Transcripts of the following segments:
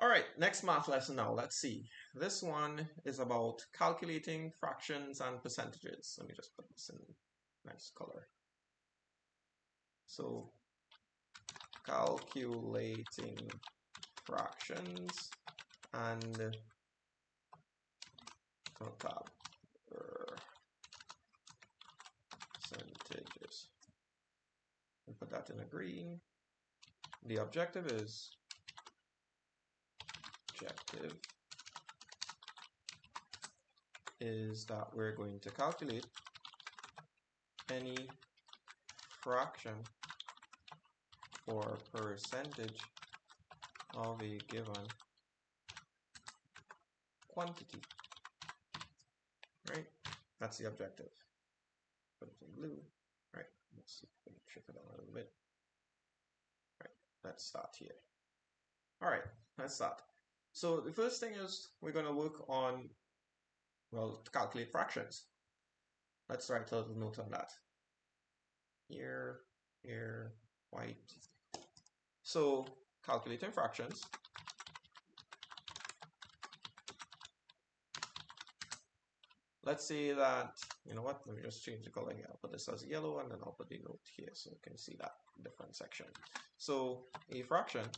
All right, next math lesson now. Let's see. This one is about calculating fractions and percentages. Let me just put this in nice color. So, calculating fractions and percentages. And put that in a green. The objective is that we're going to calculate any fraction or percentage of a given quantity, right? That's the objective. Put it in blue, right? Let's see if we can shift it down a little bit. Right, let's start here. All right, let's start. So the first thing is we're going to work on, well, to calculate fractions. Let's write a little note on that. Here, white. So calculating fractions. Let's say that, you know what, let me just change the color here. I'll put this as yellow and then I'll put the note here so you can see that different section. So a fraction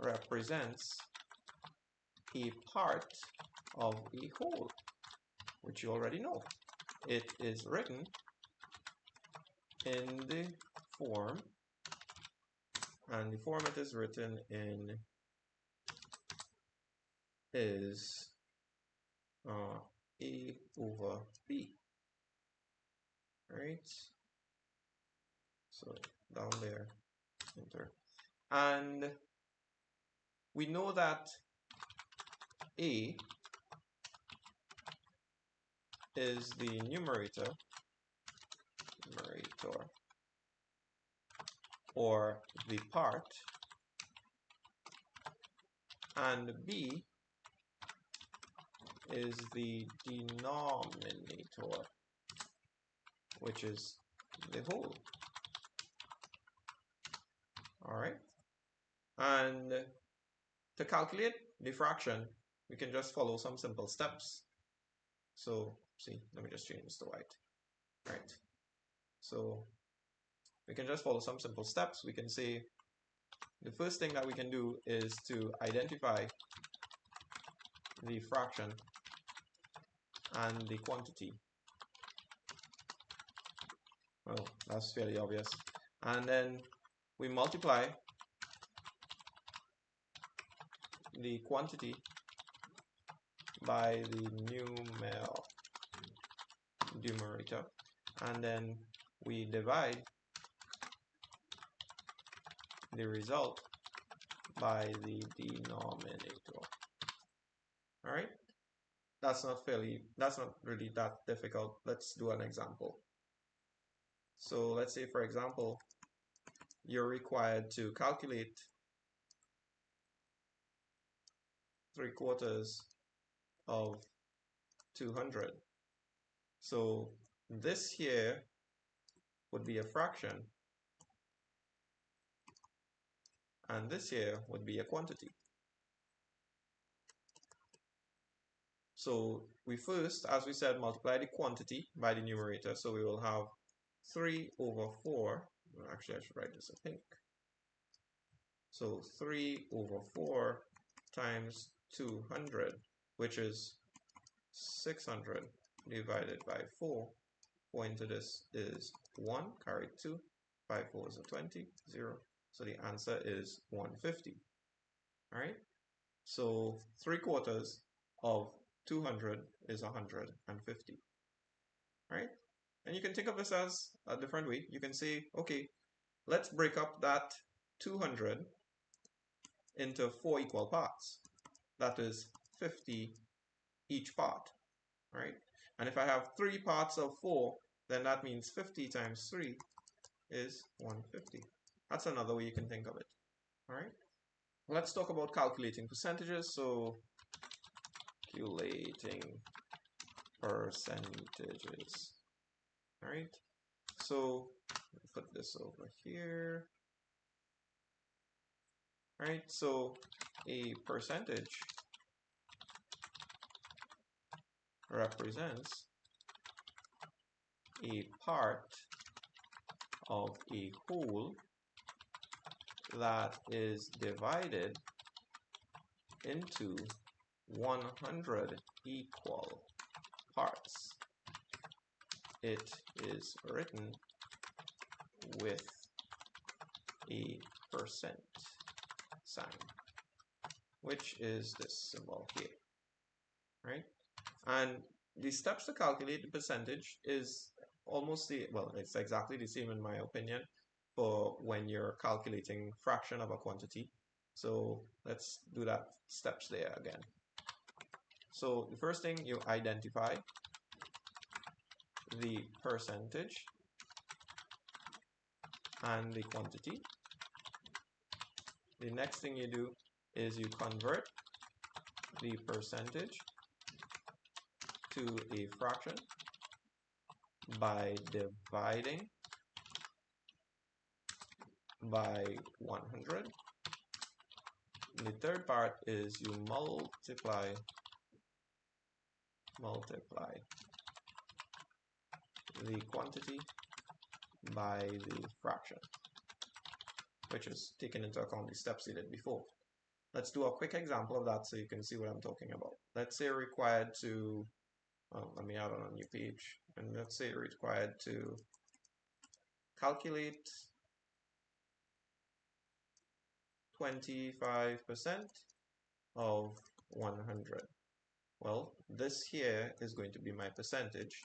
represents a part of a whole, which you already know. It is written in the form, and the form it is written in is A over B, right? So down there, enter. And we know that A is the numerator, or the part, and B is the denominator, which is the whole. All right, and to calculate the fraction, we can just follow some simple steps. So see, let me just change this to white. Right, so we can just follow some simple steps. We can say the first thing that we can do is to identify the fraction and the quantity. Well, that's fairly obvious. And then we multiply the quantity by the numerator, and then we divide the result by the denominator. All right, that's not really that difficult. Let's do an example. So let's say, for example, you're required to calculate 3/4 of 200. So this here would be a fraction, and this here would be a quantity. So we first, as we said, multiply the quantity by the numerator. So we will have 3/4. Actually, I should write this in pink. So 3/4 times 200, which is 600 divided by 4. 4 into this is 1, carry 2. 5 4 is a 20, 0. So the answer is 150. All right. So 3/4 of 200 is 150. All right. And you can think of this as a different way. You can say, okay, let's break up that 200 into 4 equal parts. That is 50 each part, right? And if I have 3 parts of 4, then that means 50 times 3 is 150. That's another way you can think of it, all right? Let's talk about calculating percentages. So, calculating percentages, all right? So, put this over here. All right, so a percentage represents a part of a whole that is divided into 100 equal parts. It is written with a percent sign, which is this symbol here, right? And the steps to calculate the percentage is almost it's exactly the same in my opinion for when you're calculating fraction of a quantity. So let's do that steps there again. So the first thing, you identify the percentage and the quantity. The next thing you do is you convert the percentage to a fraction by dividing by 100. The third part is you multiply the quantity by the fraction, which is taking into account the steps you did before. Let's do a quick example of that so you can see what I'm talking about. Let's say required to, let me add on a new page, and let's say required to calculate 25% of 100. Well, this here is going to be my percentage,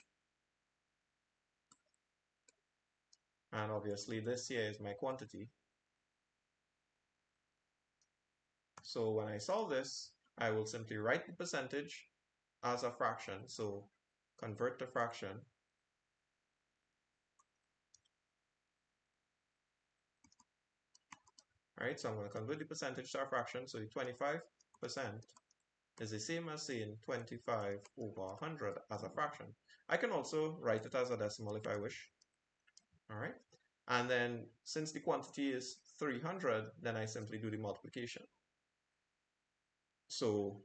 and obviously this here is my quantity. So when I solve this, I will simply write the percentage as a fraction, so convert to fraction. Alright, so I'm going to convert the percentage to a fraction, so the 25% is the same as saying 25 over 100 as a fraction. I can also write it as a decimal if I wish. Alright, and then since the quantity is 300, then I simply do the multiplication. So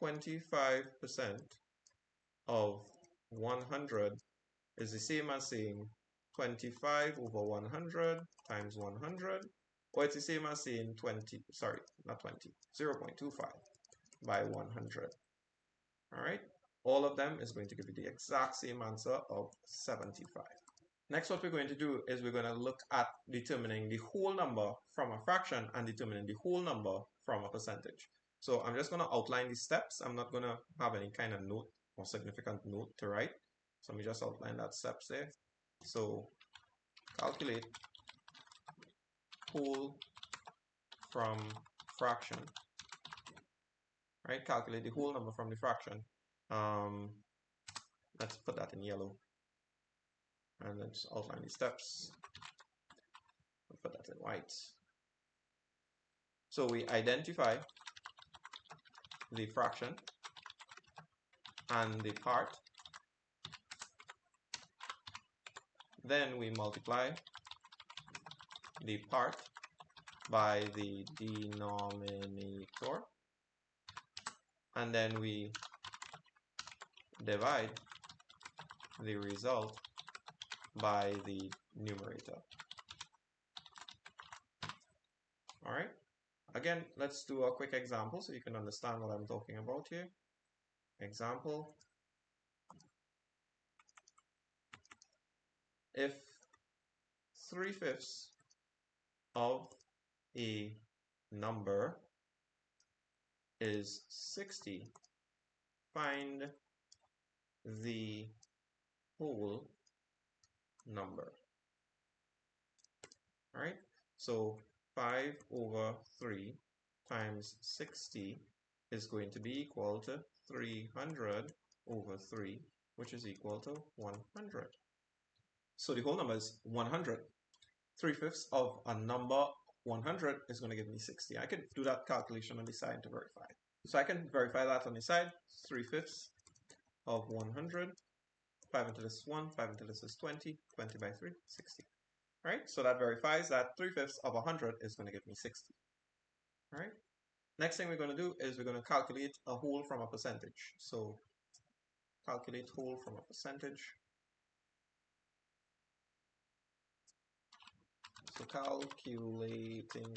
25% of 100 is the same as saying 25 over 100 times 100, or it's the same as saying 0.25 by 100. All right, all of them is going to give you the exact same answer of 75. Next, what we're going to do is we're going to look at determining the whole number from a fraction and determining the whole number from a percentage. So I'm just going to outline the steps. I'm not going to have any kind of note or significant note to write. So let me just outline that steps there. So calculate whole from fraction. Right? Calculate the whole number from the fraction. Let's put that in yellow. And let's outline the steps. I'll put that in white. So we identify the fraction and the part. Then we multiply the part by the denominator. And then we divide the result by the numerator. All right. Again, let's do a quick example so you can understand what I'm talking about here. Example. If 3/5 of a number is 60, find the whole number. All right, so 5 over 3 times 60 is going to be equal to 300 over 3, which is equal to 100. So the whole number is 100. 3/5 of a number 100 is going to give me 60. I can do that calculation on the side to verify. So I can verify that on the side. 3/5 of 100. 5 into this is 1, 5 into this is 20. 20 by 3, 60. Right? So that verifies that 3/5 of 100 is going to give me 60. Right? Next thing we're going to do is we're going to calculate a whole from a percentage. So calculate whole from a percentage. So calculating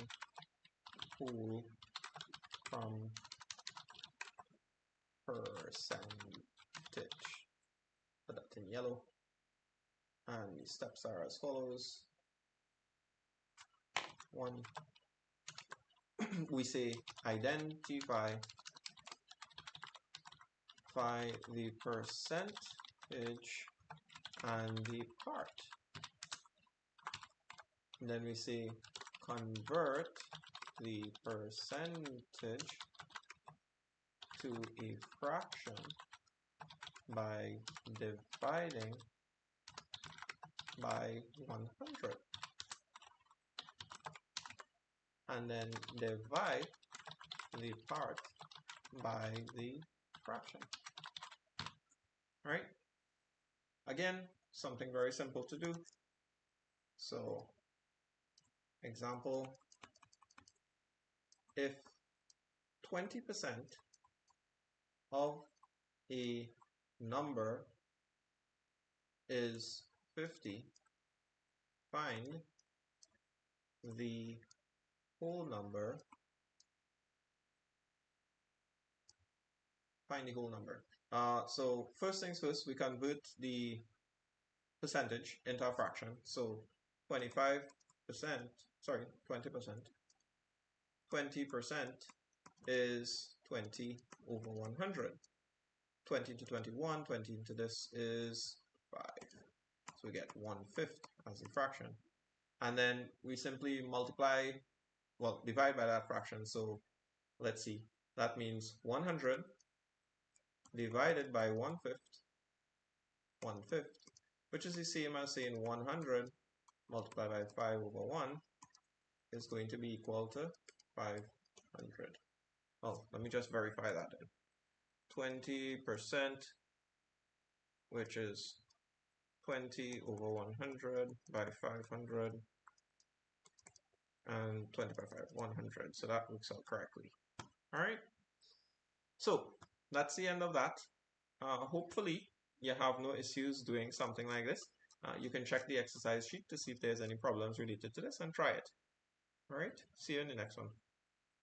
whole from percentage. Put that in yellow. And the steps are as follows. 1. We say identify the percentage and the part. And then we say convert the percentage to a fraction by dividing by 100. And then divide the part by the fraction. Right? Again, something very simple to do. So, example, if 20% of a number is 50, find the whole number. Find the whole number. So first things first, we convert the percentage into a fraction. So 25%, sorry, 20%. 20% is 20 over 100. 20 to 21, 20 into this is 5. So we get 1/5 as a fraction. And then we simply multiply, well, divide by that fraction. So let's see, that means 100 divided by 1/5, 1/5, which is the same as saying 100 multiplied by 5 over 1 is going to be equal to 500. Oh, let me just verify that then. 20%, which is 20 over 100 by 500, and 20 by 5, 100. So that works out correctly. All right. So that's the end of that. Hopefully you have no issues doing something like this. You can check the exercise sheet to see if there's any problems related to this and try it. All right. See you in the next one.